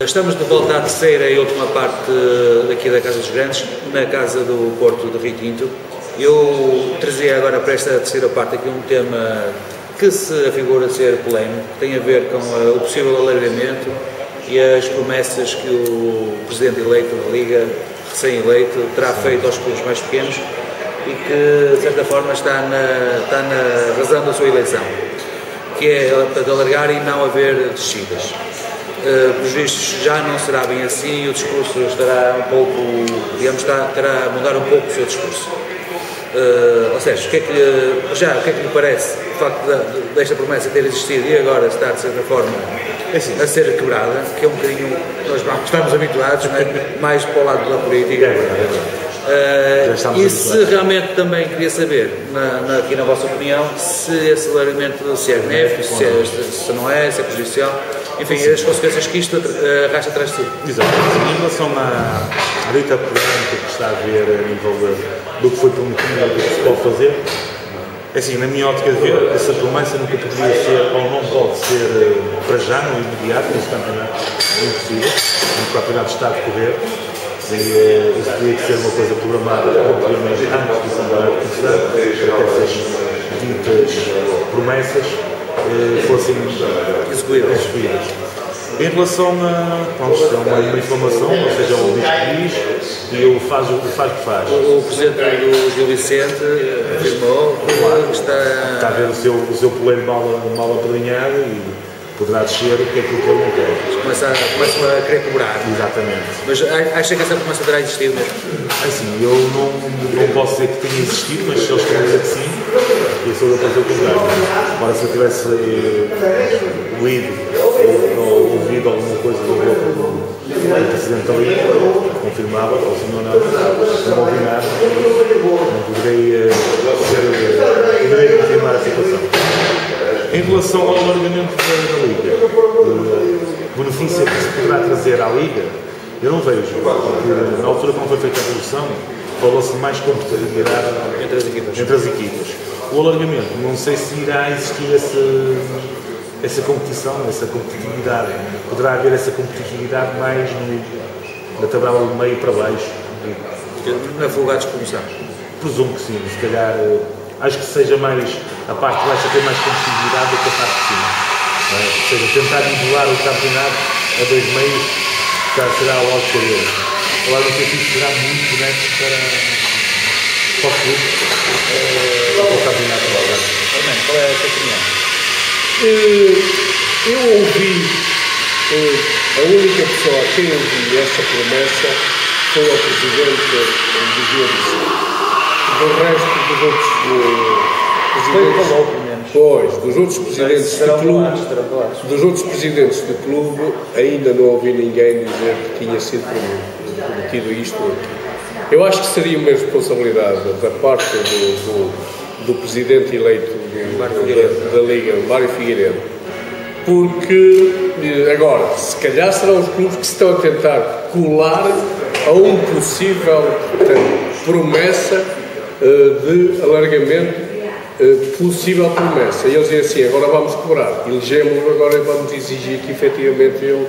Estamos de volta à terceira e última parte daqui da Casa dos Grandes, na Casa do Porto de Rio Tinto. Eu trazia agora para esta terceira parte aqui um tema que se afigura ser polémico, que tem a ver com o possível alargamento e as promessas que o Presidente eleito da Liga, recém-eleito, terá feito aos clubes mais pequenos e que, de certa forma, está na razão da sua eleição, que é de alargar e não haver descidas. Pelos vistos já não será bem assim, o discurso estará um pouco, digamos, terá a mudar um pouco o seu discurso. Ou seja, o que é que lhe parece o facto desta promessa ter existido e agora estar, de certa forma, a ser quebrada, que é um bocadinho, nós estamos habituados, não é? Mais para o lado da política. E se realmente também queria saber, aqui na vossa opinião, se esse alargamento se é benéfico, se não é, se é prejudicial, enfim, as consequências que isto arrasta atrás de si. Exatamente. Em relação à dita polémica que está a haver a nível do que foi prometido e do que se pode fazer, é assim, na minha ótica de ver, essa promessa nunca poderia ser, ou não pode ser para já, no imediato, nesse campeonato, é impossível, no campeonato está a decorrer. Isso teria que ser uma coisa programada anteriormente, antes do campeonato começar, para que essas ditas promessas fossem execuídas. Em relação a uma informação, ou seja, o diz e o faz o que faz. O Presidente do Gil Vicente afirmou que está a ver o seu poleiro mal apadrinhado e poderá descer o que é aquilo que ele não quer. Começam a querer cobrar. Exatamente. Mas acha que essa promessa terá existido mesmo? Assim, eu não posso dizer que tenha existido, mas se eles querem dizer que sim, eu sou da coisa contrária. Agora, se eu tivesse lido ou ouvido alguma coisa do Presidente ali, confirmava, ou se não ouvi nada, não poderia confirmar a situação. Em relação ao alargamento da Liga, o benefício que se poderá trazer à Liga, eu não vejo, porque na altura quando foi feita a evolução, falou-se de mais competitividade entre as equipas. O alargamento, não sei se irá existir essa competição, essa competitividade. Poderá haver essa competitividade mais na tabela de meio para baixo. Na folgada de promoção? Presumo que sim, se calhar. Acho que seja mais a parte de baixo a ter mais competitividade do que a parte de cima. Ou seja, tentar igualar o campeonato a dois meios será a lógica dele. Agora não sei se isso será muito benéfico para o clube ou para o campeonato. Qual é a sua opinião? Eu ouvi, a única pessoa a quem ouvi essa promessa foi o Presidente do Gil Vicente. Do resto dos outros presidentes, dos outros presidentes do clube, ainda não ouvi ninguém dizer que tinha sido prometido isto ou aquilo. Eu acho que seria uma responsabilidade da parte do presidente eleito da Liga, Mário Figueiredo, porque agora, se calhar serão os clubes que se estão a tentar colar a um possível promessa de alargamento, possível promessa. E eles dizem assim, agora vamos cobrar, elegemos-lo, agora vamos exigir que efetivamente ele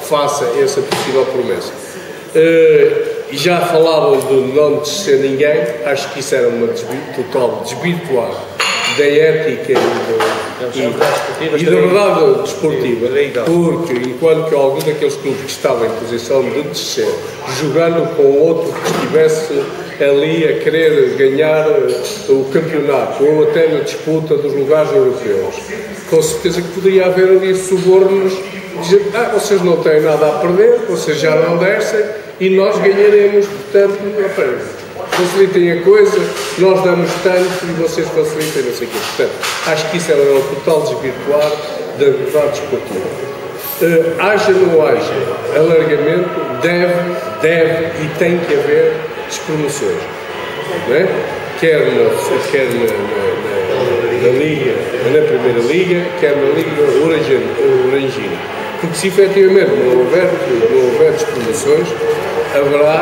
faça essa possível promessa. E já falavam de não descer ninguém, acho que isso era uma total desvirtuar da ética e da verdade desportiva, porque enquanto que algum daqueles clubes que estavam em posição de descer, jogando com outro que estivesse ali a querer ganhar o campeonato ou até na disputa dos lugares europeus, com certeza que poderia haver ali subornos, dizer, vocês não têm nada a perder, vocês já não descem e nós ganharemos, portanto, facilitem a coisa, nós damos tanto e vocês facilitem, não sei o quê. Portanto, acho que isso era um total desvirtuar da verdade esportiva. Haja ou não haja alargamento, deve e tem que haver despromoções, não é? Quer na Liga, na Primeira Liga, quer na Liga Orangina. Porque se efetivamente não houver despromoções, haverá,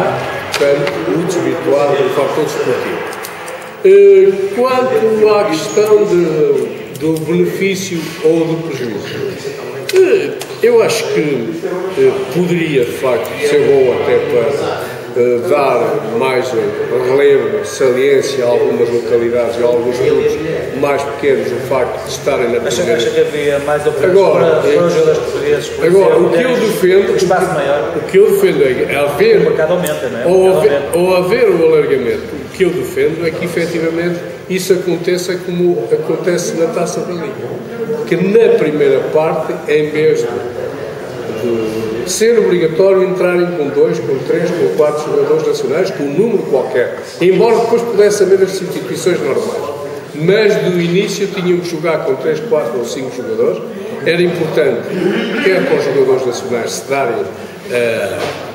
portanto, o desvirtuar do fator desportivo. Quanto à questão do benefício ou do prejuízo. Eu acho que poderia, de facto, ser bom até para dar mais relevo, saliência a algumas localidades e a alguns grupos mais pequenos, o facto de estarem na primeira. Acha que havia mais oportunidades para os jogadores portugueses? Agora, o que eu defendo, espaço maior. O que eu defendo é haver, o mercado aumenta, não é? Ou haver o alargamento. O que eu defendo é que efetivamente isso aconteça como acontece na Taça da Liga. Que na primeira parte, em vez de ser obrigatório entrarem com 2, com 3, com 4 jogadores nacionais, com um número qualquer, embora depois pudesse haver as substituições normais. Mas do início tinham que jogar com 3, 4 ou 5 jogadores. Era importante, quer para os jogadores nacionais se darem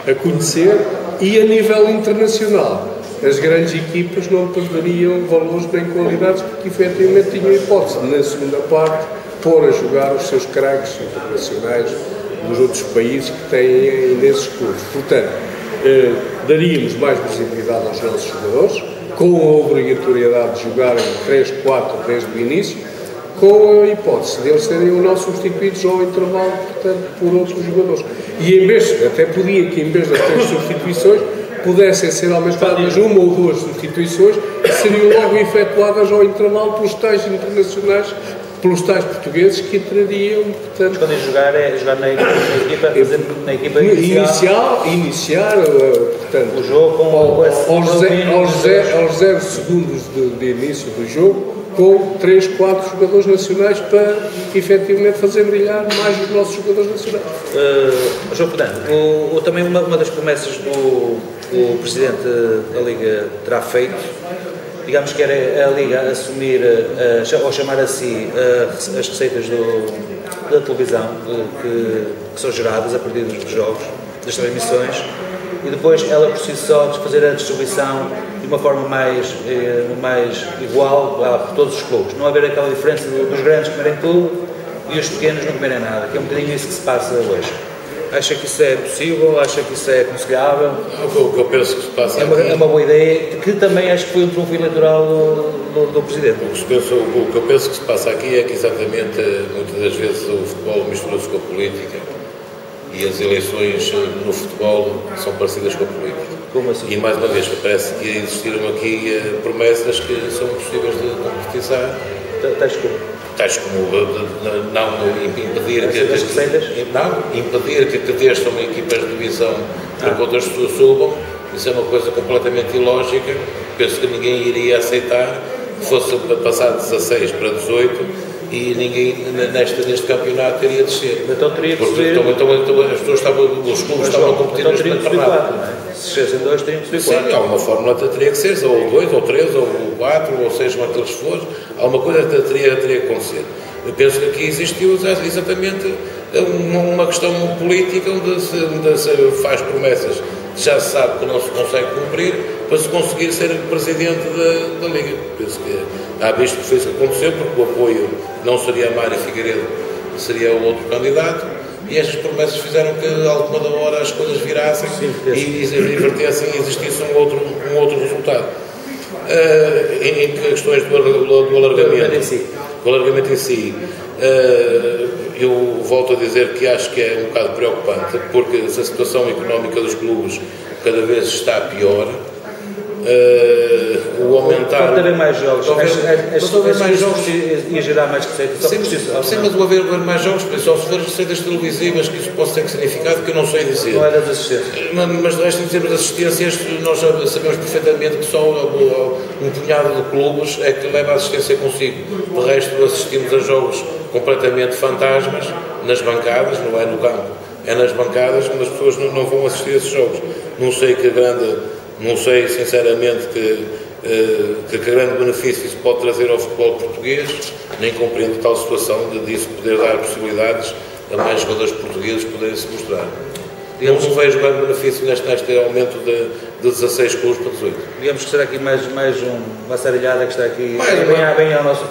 a conhecer, e a nível internacional as grandes equipas não perderiam valores nem qualidades, porque efetivamente tinham hipótese na segunda parte pôr a jogar os seus craques internacionais dos outros países que têm nesses clubes. Portanto, daríamos mais visibilidade aos nossos jogadores, com a obrigatoriedade de jogarem 3, 4 desde o início, com a hipótese de eles serem ou não substituídos ao intervalo, portanto, por outros jogadores. E em vez, até podia que em vez das 3 substituições, pudessem ser aumentadas 1 ou 2 substituições, que seriam logo efetuadas ao intervalo pelos tais internacionais, pelos tais portugueses que entrariam, portanto... Quando jogar é jogar na equipa, fazer na equipa iniciar portanto, o jogo com aos 0 segundos de início do jogo, com 3, 4 jogadores nacionais para efetivamente fazer brilhar mais os nossos jogadores nacionais. João Fernando, também uma das promessas do Presidente da Liga terá feito, digamos que era a Liga assumir ou chamar a si as receitas da televisão que são geradas a partir dos jogos, das transmissões, e depois ela por si só fazer a distribuição de uma forma mais igual a todos os clubes. Não haver aquela diferença dos grandes comerem tudo e os pequenos não comerem nada, que é um bocadinho isso que se passa hoje. Acha que isso é possível? Acha que isso é aconselhável? O que eu penso que se passa é uma boa ideia, que também acho que foi um trunfo eleitoral do Presidente. O que eu penso que se passa aqui é que exatamente, muitas das vezes, o futebol mistura-se com a política e as eleições no futebol são parecidas com a política. Como assim? E mais uma vez, parece que existiram aqui promessas que são possíveis de concretizar. Tais como não impedir que desçam equipas de divisão para que outras pessoas subam. Isso é uma coisa completamente ilógica. Penso que ninguém iria aceitar que fosse passar de 16 para 18 e ninguém neste campeonato iria descer. Então teria que subir. Então as pessoas os clubes estavam a competir neste campeonato. Se chegam 2, teriam que subir 4. Sim, alguma fórmula teria que ser, ou 2, ou 3, ou 4, ou 6, quanto eles for. Alguma coisa teria que acontecer. Eu penso que aqui existiu exatamente uma questão política onde se faz promessas que já se sabe que não se consegue cumprir para se conseguir ser presidente da Liga. Penso que há visto que foi isso que aconteceu, porque o apoio não seria a Mário Figueiredo, seria o outro candidato, e estas promessas fizeram que à última da hora as coisas virassem e invertessem e existisse um outro resultado. Em questões do alargamento em si, eu volto a dizer que acho que é um bocado preocupante, porque se a situação económica dos clubes cada vez está pior, o aumentar... Pode haver mais jogos, ia gerar mais receitas. Sim, mas o haver mais jogos, só se for receitas televisivas, que isso pode ter significado, que eu não sei dizer. Não é das assistências. Mas de termos de assistências, nós já sabemos perfeitamente que só um punhado de clubes é que leva a assistência consigo. De resto, assistimos a jogos completamente fantasmas, nas bancadas, não é no campo, é nas bancadas, onde as pessoas não vão assistir a esses jogos. Não sei sinceramente que grande benefício isso pode trazer ao futebol português, nem compreendo tal situação disso poder dar possibilidades a mais jogadores portugueses poderem se mostrar. Não vejo grande benefício neste aumento de 16 clubes para 18. Digamos que será aqui mais uma sarilhada que está aqui, bem ao nosso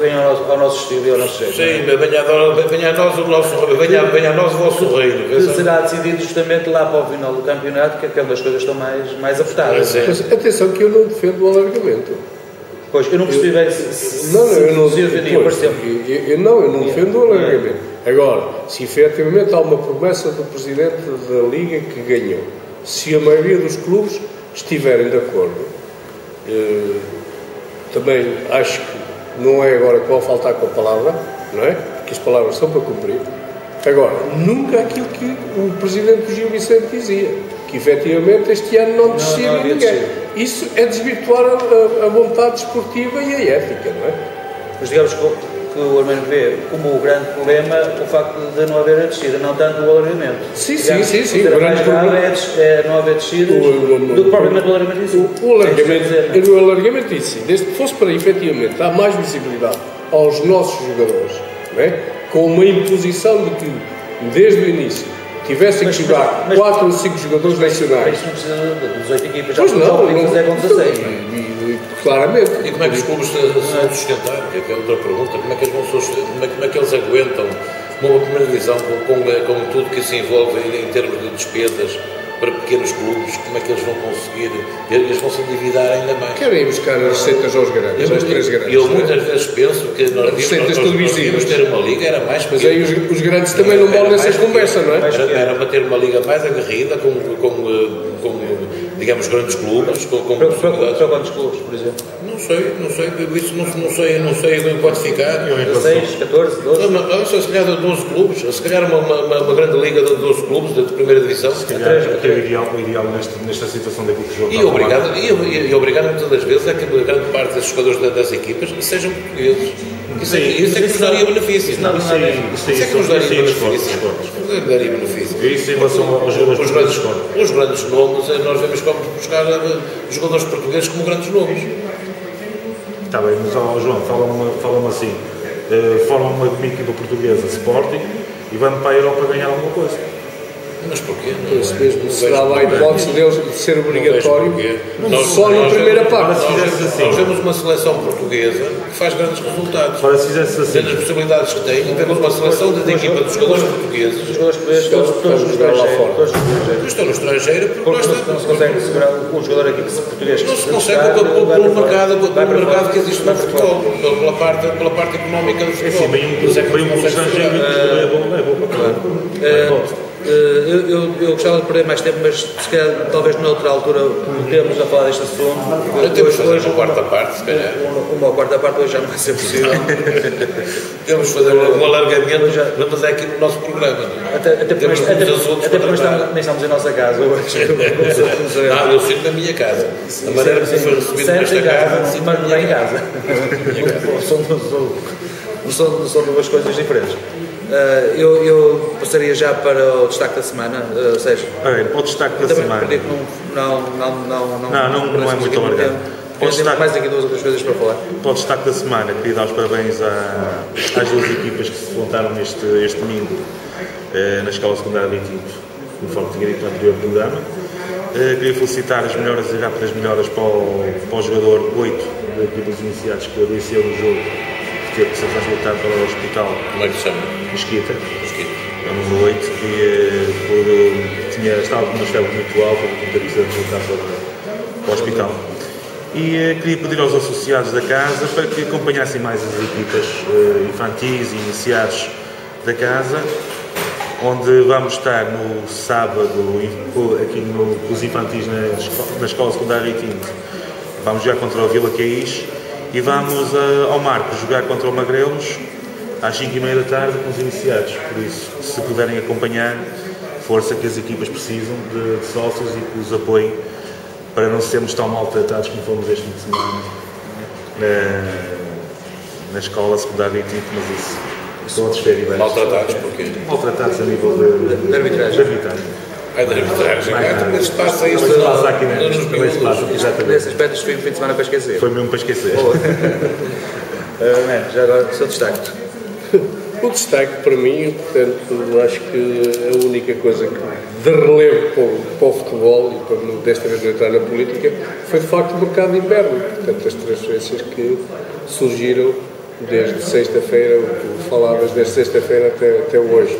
estilo e ao nosso jeito. Sim, venha a nós o vosso reino. Que será decidido justamente lá para o final do campeonato, que é quando as coisas estão mais apertadas. Mas atenção que eu não defendo o alargamento. Pois, eu não percebi bem se defendia, por exemplo. Eu não defendo o alargamento. Agora, se efetivamente há uma promessa do Presidente da Liga que ganhou, se a maioria dos clubes estiverem de acordo, também acho que não é agora que vão faltar com a palavra, não é? Porque as palavras são para cumprir. Agora, nunca aquilo que o Presidente Gil Vicente dizia, que efetivamente este ano não descia ninguém. Isso é desvirtuar a vontade esportiva e a ética, não é? Mas digamos que o Armando vê como o grande problema o facto de não haver a descida, não tanto o alargamento. Sim. O grande problema é não haver descida do que propriamente o alargamento em si. O alargamento em si, desde que fosse para efetivamente dar mais visibilidade aos nossos jogadores, não é? Com uma imposição de que, desde o início, tivessem que jogar 4 ou 5 jogadores nacionais. Mas não precisa de 18 equipas, pois não fazer com 16. Claramente. E como é que os clubes se vão sustentar? Que é outra pergunta. Como é que eles vão sustentar? Como é que eles aguentam uma primeira divisão com tudo que se envolve em termos de despesas para pequenos clubes? Como é que eles vão conseguir? Eles vão se endividar ainda mais. Querem buscar as receitas aos grandes, às 3 grandes. Eu muitas vezes penso que nós devíamos ter uma liga, era mais. Mas aí os grandes também não vão nessa conversa, não é? Era para ter uma liga mais aguerrida, com digamos, grandes clubes. Para quantos clubes, por exemplo? Não sei, não sei quantificar. 16, 14, 12? Não, se calhar 12 clubes, se calhar uma grande liga de 12 clubes de primeira divisão. Se calhar é o ideal nesta situação daquilo que jogamos. E obrigado muitas das vezes a que grande parte dos jogadores das equipas sejam portugueses. Isso é que nos daria benefício. Isso é que nos daria benefício. Isso em relação aos jogadores portugueses. Os grandes nomes, nós vemos como buscar jogadores portugueses como grandes nomes. Está bem, mas João, fala-me assim, formam uma equipa portuguesa, Sporting, e vão para a Europa ganhar alguma coisa. Mas porquê? Isso mesmo, se dá lá a hipótese deles de ser obrigatório, só na primeira parte. Nós temos uma seleção portuguesa que faz grandes resultados. Agora, se fizesse assim, tendo as possibilidades que tem, temos uma seleção de equipa de jogadores portugueses. Os jogadores portugueses todos no estrangeiro. Que estão no estrangeiro porque não se consegue segurar um jogador aqui português. Não se consegue pelo mercado que existe no futebol, pela parte económica do futebol. Bem um estrangeiro é bom. Eu gostava de perder mais tempo, mas se calhar talvez noutra altura podemos a falar deste assunto. Temos de fazer uma quarta parte, se calhar. Uma quarta parte hoje já não vai ser possível. Temos de fazer um alargamento, vamos é aqui no nosso programa. Até porque nem estamos em nossa casa hoje. Não, eu sinto na minha casa. A maneira que foi recebido nesta casa, mas não é em casa. São duas coisas diferentes. Eu passaria já para o destaque da semana, Sérgio. O destaque da semana. Também acredito que não é muito alargado. Temos mais aqui 2 ou 3 coisas para falar. Para o destaque da semana, queria dar os parabéns às 2 equipas que se juntaram este domingo na Escola Secundária de Itinto, conforme tinha dito no anterior programa. Queria felicitar as melhoras e rápidas melhoras para o jogador 8 da equipa dos iniciados que adoeceu no jogo, que teve que ser transportado para o hospital. Como é que se chama? Mesquita. É o número 8, que estava com uma febre muito alta e teve que ser transportado para o hospital. E queria pedir aos associados da casa para que acompanhassem mais as equipas infantis e iniciados da casa, onde vamos estar no sábado aqui com os infantis na Escola Secundária Itinto. Vamos jogar contra o Vila Caís e vamos ao Marcos jogar contra o Magrelos às 5h30 da tarde com os iniciados. Por isso, se puderem acompanhar, força que as equipas precisam de sócios e que os apoiem para não sermos tão maltratados como fomos este fim de semana na Escola Secundária Itinto, mas isso estão a desfer ideias. Maltratados porquê? Maltratados a nível de arbitragem. É de arbitragem. Mas passa isso aqui exatamente. Nesse aspecto, isto foi um fim de semana para esquecer. Foi mesmo para esquecer. Já agora, o seu destaque. O destaque para mim, portanto, acho que a única coisa que de relevo para o futebol, e para desta vez não entrar na política, foi de facto o mercado de inverno. Portanto, as transferências que surgiram desde sexta-feira, o que falavas desde sexta-feira até hoje,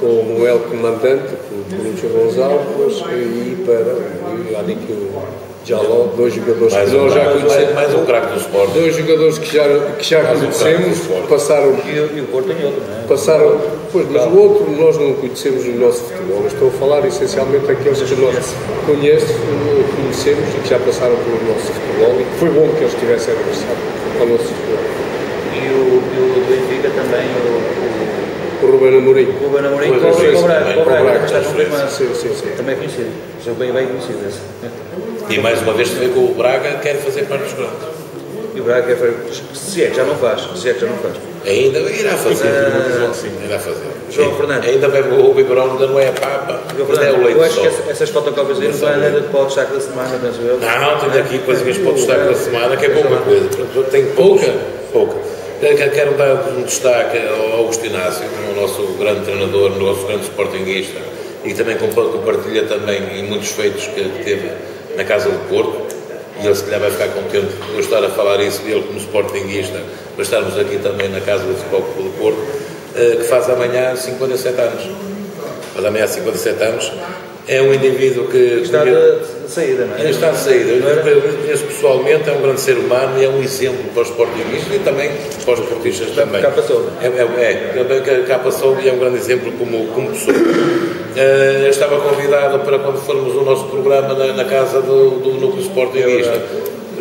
com o Noel comandante, com o Lúcio Gonçalves, e para o Já logo, dois jogadores mais que nós já conhecemos. Mais um craque do Sport. Dois jogadores que já conhecemos, passaram. E o Porto tem outro, não é? Passaram, pois, mas o outro nós não conhecemos no nosso futebol. Eu estou a falar essencialmente daqueles que nós conhecemos e que já passaram pelo nosso futebol e que foi bom que eles tivessem regressado ao nosso futebol. E o do Benfica também, O Ruben Amorim. o Ruben Amorim, Pois, o Braga, está sim, confirmado. sim. Também é conhecido, sou bem conhecido esse. E mais uma vez se vê que o Braga quer fazer parte dos grandes. E o Braga quer fazer, se é que já não faz, Ainda irá fazer. Irá fazer. João Fernando. Ainda bem o biberão ainda não é a papa, João ainda é o Fernando, leite eu acho só. que essas fotocópias aí não vai nada para o destaque da semana, penso eu. Não, temos aqui coisinhas para o destaque da semana, que é pouca coisa. Tenho pouca. Quero dar um destaque ao Augusto Inácio, o nosso grande treinador, o nosso grande sportinguista, e também compartilha também em muitos feitos que teve na Casa do Porto, e ele se calhar vai ficar contente de eu estar a falar isso dele como sportinguista, para estarmos aqui também na Casa do Futebol do Porto, que faz amanhã 57 anos. Faz amanhã 57 anos. É um indivíduo que... Está de saída, não é? Está de saída. Eu conheço pessoalmente, é um grande ser humano e é um exemplo para os sportinguistas e também para os esportistas também. Cá passou. Cá passou e é um grande exemplo como pessoa. Estava convidado para quando formos o nosso programa na casa do Núcleo Sportinguista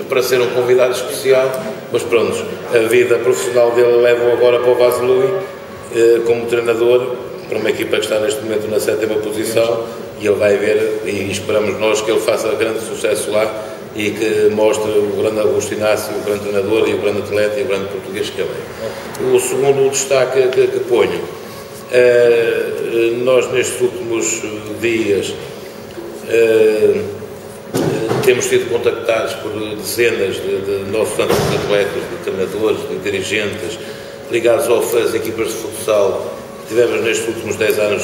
para ser um convidado especial, mas pronto, a vida profissional dele leva agora para o Vaslui como treinador para uma equipa que está neste momento na 7ª posição, e ele vai ver, e esperamos nós que ele faça grande sucesso lá e que mostre o grande Augusto Inácio, o grande treinador e o grande atleta e o grande português que ele é. O segundo destaque que ponho, nós nestes últimos dias temos sido contactados por dezenas de nossos atletas, de treinadores, de dirigentes ligados às equipas de futsal que tivemos nestes últimos 10 anos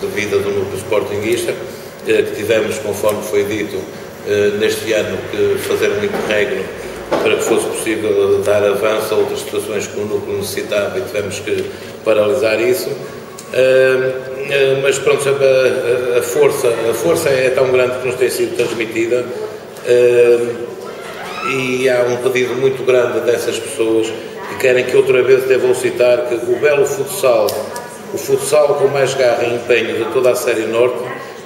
de vida do Núcleo Sportinguista, que tivemos, conforme foi dito, neste ano, que fazer um interregno para que fosse possível dar avanço a outras situações que o Núcleo necessitava e tivemos que paralisar isso. Mas pronto, a força é tão grande que nos tem sido transmitida, e há um pedido muito grande dessas pessoas que querem que outra vez devam citar que o belo futsal, o futsal com mais garra e empenho de toda a Série Norte,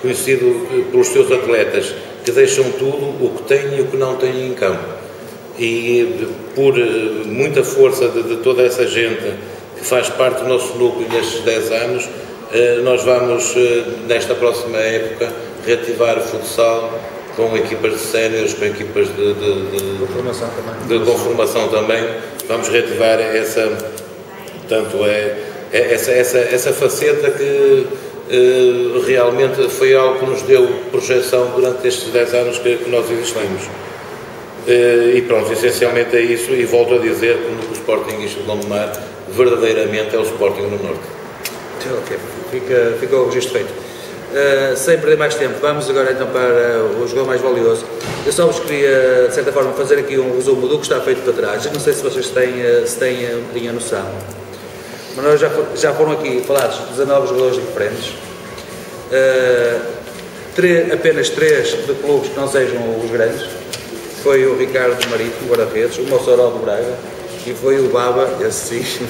conhecido pelos seus atletas que deixam tudo, o que têm e o que não têm em campo, e por muita força de toda essa gente que faz parte do nosso núcleo nestes 10 anos, nós vamos, nesta próxima época, reativar o futsal com equipas de séniores, com equipas de conformação também. Vamos reativar essa faceta que realmente foi algo que nos deu projeção durante estes 10 anos que nós existimos. E pronto, essencialmente é isso, e volto a dizer que o Núcleo Sportinguista de Gondomar verdadeiramente é o Sporting no Norte. Ok, fica o registro feito. Sem perder mais tempo, vamos agora então para o jogo mais valioso. Eu só vos queria, de certa forma, fazer aqui um resumo do que está feito para trás. Eu não sei se vocês têm um bocadinho a noção, mas nós já foram aqui falados 19 jogadores diferentes, apenas 3 de clubes que não sejam os grandes. Foi o Ricardo Marítimo, guarda-redes, o Mossoró do Braga, e foi o Baba, esse sim,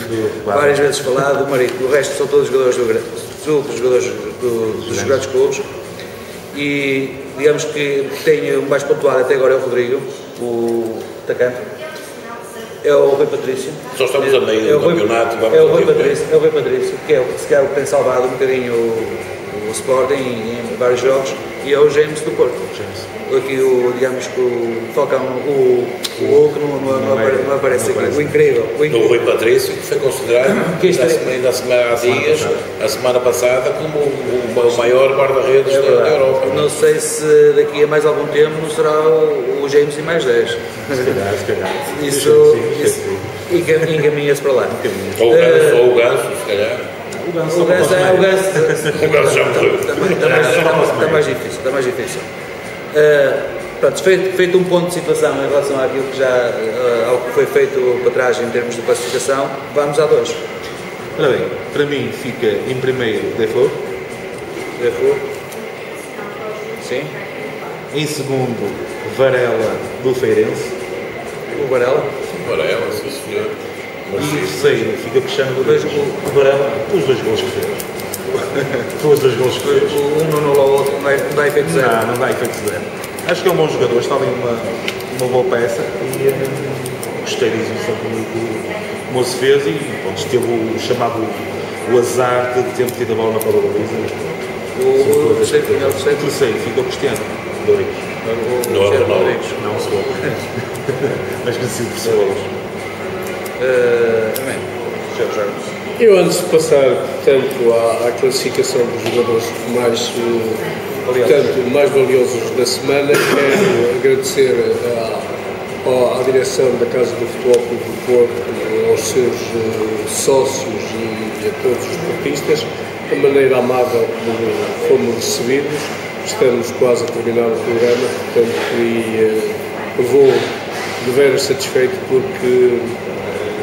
várias vezes falado, do Marítimo. O resto são todos jogadores dos grandes clubes, e digamos que tem o mais pontuado até agora é o Rodrigo, o atacante, é o Rui Patrício. Só estamos a meio do campeonato. É o Rui Patrício, que é o que se calhar tem salvado um bocadinho o Sporting em vários jogos, e é o James do Porto. Aqui digamos que o Falcão, o Hulk não aparece aqui, o incrível. O Rui Patrício, que foi considerado a semana passada como o maior guarda-redes da Europa. Não sei se daqui a mais algum tempo não será o James e mais 10. Se calhar. Isso encaminha-se para lá. Ou o Ganso, se calhar. O Ganso já morreu. Está mais difícil. Pronto, feito um ponto de situação em relação àquilo que ao que foi feito para trás em termos de classificação, vamos a 2. Ora bem, para mim fica em primeiro Defoe. Sim. Em segundo, Varela do Feirense. O Varela. Varela, sim senhor. E em terceiro, fica Cristiano Rodrigues. O Varela, os 2 gols que fez. Os 2 gols que fez. Um não anula o outro, não dá efeito zero. Não dá efeito zero. Acho que é um bom jogador, está ali uma boa peça e gostei da exibição que o moço fez e pronto, teve o chamado o azar de ter metido a bola na bola da baliza. O terceiro, fica o Cristiano Rodrigues. Não é o Rodrigues. Não, o Cebolas. Mas conhecido por Cebolas. Eu, antes de passar, portanto, à classificação dos jogadores mais valiosos da semana, quero agradecer à direção da Casa do Futebol Clube do Porto, aos seus sócios e a todos os portistas, a maneira amável como fomos recebidos. Estamos quase a terminar o programa, portanto, e vou de veras satisfeito porque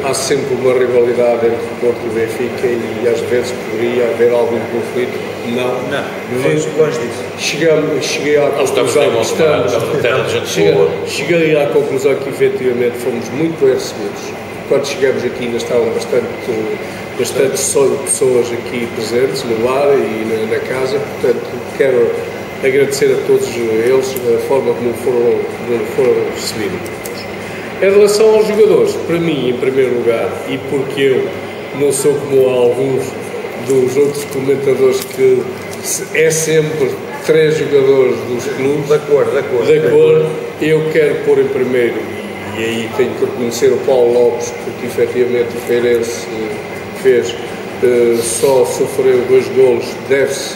há sempre uma rivalidade entre o Porto e o Benfica e às vezes poderia haver algum conflito. Não. Longe disso. Cheguei à conclusão que efetivamente fomos muito bem recebidos. Quando chegamos aqui ainda estavam bastante pessoas aqui presentes no bar e na casa, portanto quero agradecer a todos eles a forma como foram recebidos. Em relação aos jogadores, para mim, em primeiro lugar, e porque eu não sou como alguns dos outros comentadores que é sempre 3 jogadores dos clubes, da cor, eu quero pôr em primeiro, e aí tenho que reconhecer o Paulo Lopes, porque efetivamente o Feirense fez, só sofreu 2 golos, deve-se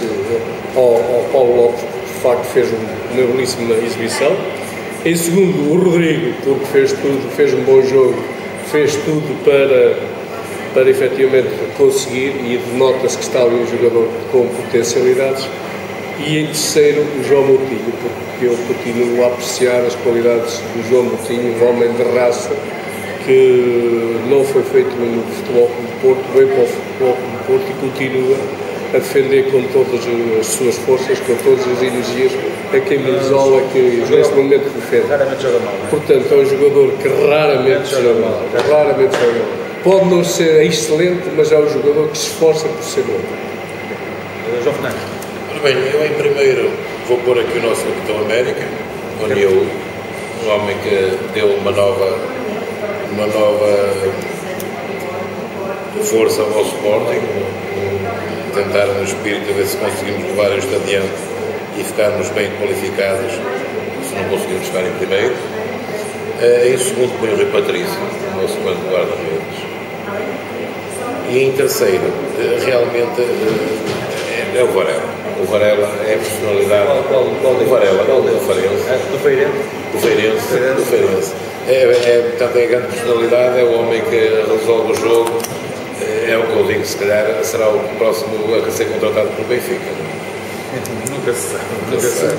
ao Paulo Lopes, porque de facto fez uma belíssima exibição. Em segundo, o Rodrigo, porque fez um bom jogo, fez tudo para efetivamente conseguir, e nota-se que está ali um jogador com potencialidades. E em terceiro, o João Moutinho, porque eu continuo a apreciar as qualidades do João Moutinho, um homem de raça que não foi feito no Futebol Clube do Porto, veio para o Futebol Clube do Porto e continua a defender com todas as suas forças, com todas as energias, a camisola que neste momento defende. Raramente joga mal, não é? Portanto, é um jogador que raramente joga mal. Pode não ser excelente, mas é um jogador que se esforça por ser bom. João Fernandes. Ora bem, eu em primeiro vou pôr aqui o nosso Capitão América, o Nil, um homem que deu uma nova força ao Sporting, tentar no espírito a ver se conseguimos levar isto adiante e ficarmos bem qualificados, se não conseguimos ficar em primeiro. Em segundo põe o Rui Patrício, o nosso banco de guarda-redes. E em terceiro, realmente, é o Varela. O Varela é a personalidade. O Varela, do Feirense. Portanto, é a grande personalidade, é o homem que resolve o jogo. É o que eu digo, se calhar será o próximo a ser contratado pelo Benfica. Nunca se sabe.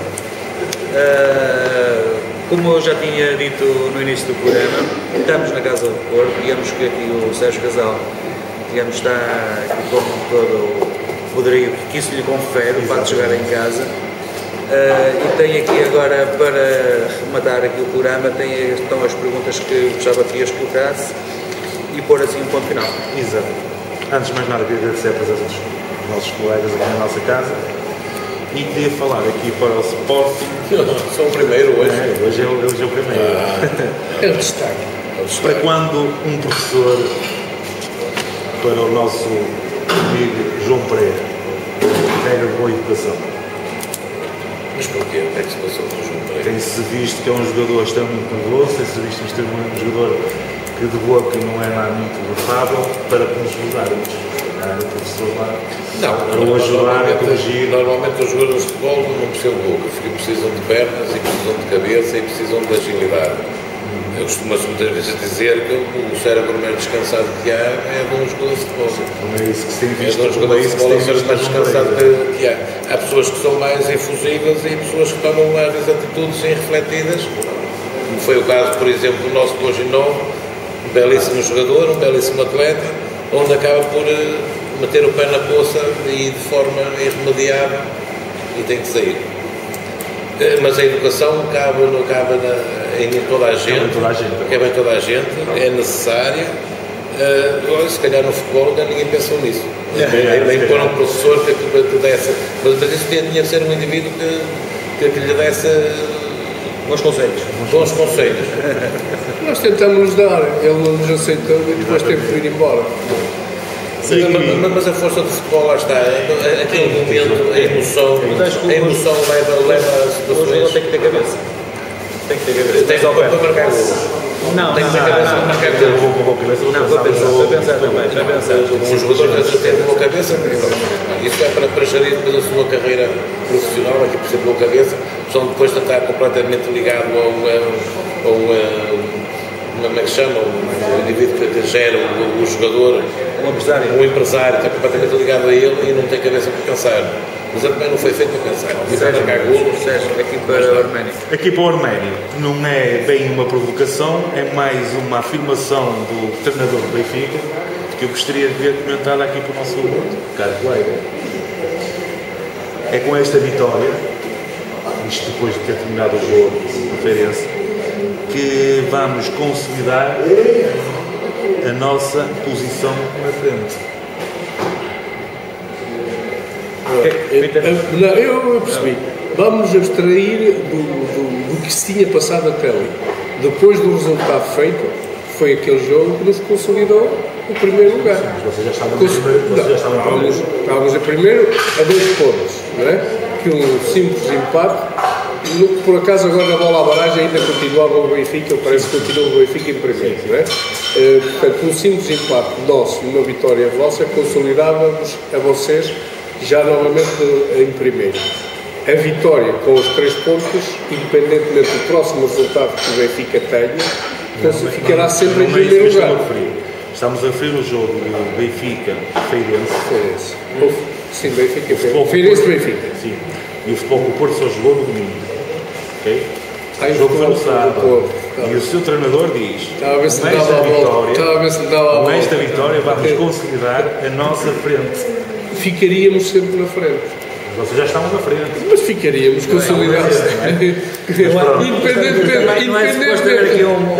Como eu já tinha dito no início do programa, estamos na Casa do Porto, digamos que aqui o Sérgio Casal, digamos, está aqui como todo o Rodrigo, que isso lhe confere, o facto de jogar em casa. E tenho aqui agora, para rematar aqui o programa, estão as perguntas que eu gostava que as colocasse e pôr assim um ponto final. Exato. Antes de mais nada, queria agradecer a presença dos nossos colegas aqui na nossa casa e queria falar aqui para o Sporting. Sou o primeiro hoje. Hoje é o primeiro. É o destaque. Para quando um professor, para o nosso amigo João Pereira, regra de boa educação. Mas porquê? O que é que se passou com o João Pereira? Tem-se visto que é um jogador extremamente nervoso, tem-se visto que é um jogador que de boca não é nada muito afável, para que nos ajudarmos. O professor lá para o ajudar a corrigir. Normalmente os jogadores de futebol não precisam de boca, porque precisam de pernas e precisam de cabeça e precisam de agilidade. Eu costumo-se muitas vezes dizer que o cérebro mais descansado que há é de um jogador de futebol. Não é isso que se tem visto. É de um jogador de futebol mais descansado que há. Há pessoas que são mais efusivas e pessoas que tomam às vezes atitudes irrefletidas, como foi o caso, por exemplo, do nosso Coginó, um belíssimo jogador, um belíssimo atleta, onde acaba por meter o pé na poça e de forma irremediável e tem que sair. Mas a educação cabe em toda a gente, cabe em toda a gente, é necessária. Se calhar no futebol ainda ninguém pensou nisso. Nem pôr um professor que desse. Mas isso tinha que ser um indivíduo que lhe desse bons conselhos. Nós tentamos dar, ele não nos aceitou e depois teve que ir embora. Mas a força do futebol lá está, aquele momento, a emoção leva a situações. O jogador tem que ter cabeça. Tem que ter cabeça. Tem para marcar golos. Não, tem que ter cabeça para marcar golos. Não, vou pensar também. Um jogador que tem boa cabeça, isso é para gerir depois a sua carreira profissional, aqui por ser boa cabeça, são depois de estar completamente ligado como é que chama, o indivíduo que gera o jogador, um empresário, está completamente ligado a ele e não tem cabeça para pensar. Mas também não foi feito para pensar. Aqui para o Arménio não é bem uma provocação, é mais uma afirmação do treinador do Benfica que eu gostaria de ver comentada aqui para o nosso caro colega. É com esta vitória, isto depois de ter terminado o jogo do Feirense, que vamos consolidar a nossa posição na frente. Eu percebi. Vamos abstrair do que se tinha passado até ali. Depois do resultado feito, foi aquele jogo que nos consolidou o primeiro lugar. Mas vocês já estavam em primeiro. Estávamos em primeiro a 2 pontos, não é? Que um simples empate. Por acaso agora na bola à barragem ainda continuava o Benfica, parece que continua o Benfica em primeiro, não é? Portanto, um simples empate nosso e uma vitória vossa consolidava-vos a vocês já novamente em primeiro. A vitória com os 3 pontos, independentemente do próximo resultado que o Benfica tenha, ficará sempre em primeiro lugar. Estamos a referir o jogo do Benfica-Feirense. Sim, Benfica. Feirense-Benfica. Sim. E o Futebol do Porto só jogou no domingo. Ok? O jogo foi no sábado. E o seu treinador diz: com esta vitória vamos consolidar a nossa frente. Ficaríamos sempre na frente. Vocês já estavam na frente. Mas ficaríamos consolidados.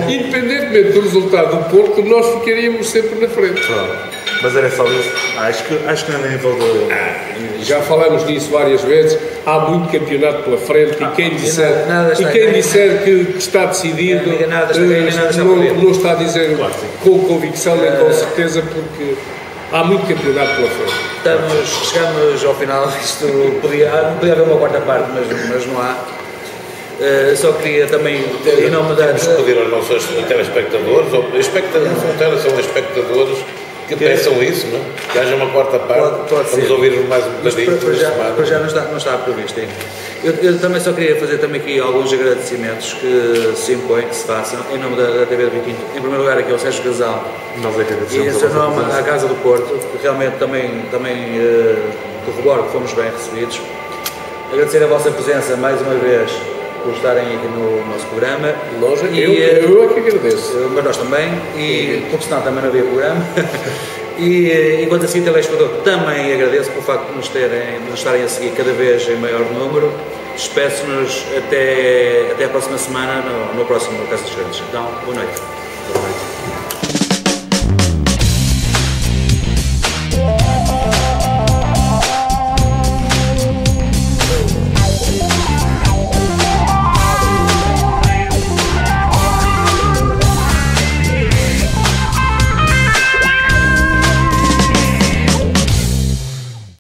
Independentemente do resultado do Porto, nós ficaríamos sempre na frente. Mas era só isso. Acho que não é nível do... Já falamos disso várias vezes. Há muito campeonato pela frente e quem disser que está decidido não está a dizer com convicção nem com certeza, porque há muito campeonato pela frente. Chegamos ao final. Isto podia haver uma quarta parte, mas não há. Só queria também, em nome da... Temos que pedir aos nossos telespectadores, são espectadores que pensam isso, não? Que haja uma quarta parte, vamos ouvir mais um bocadinho. Para já não está previsto ainda. Eu também só queria fazer também aqui alguns agradecimentos que se impõem, que se façam, em nome da TV do Viquinto. Em primeiro lugar, aqui ao Sérgio Casal, nós agradecemos, e em seu nome à Casa do Porto, que realmente também corroboro que fomos bem recebidos. Agradecer a vossa presença mais uma vez por estarem aqui no nosso programa. Eu é que agradeço. Mas nós também, porque senão também não havia programa. E enquanto assim, telespectador, também agradeço pelo facto de nos estarem a seguir cada vez em maior número. Despeço-nos até a próxima semana no próximo Casa dos Grandes. Então, boa noite.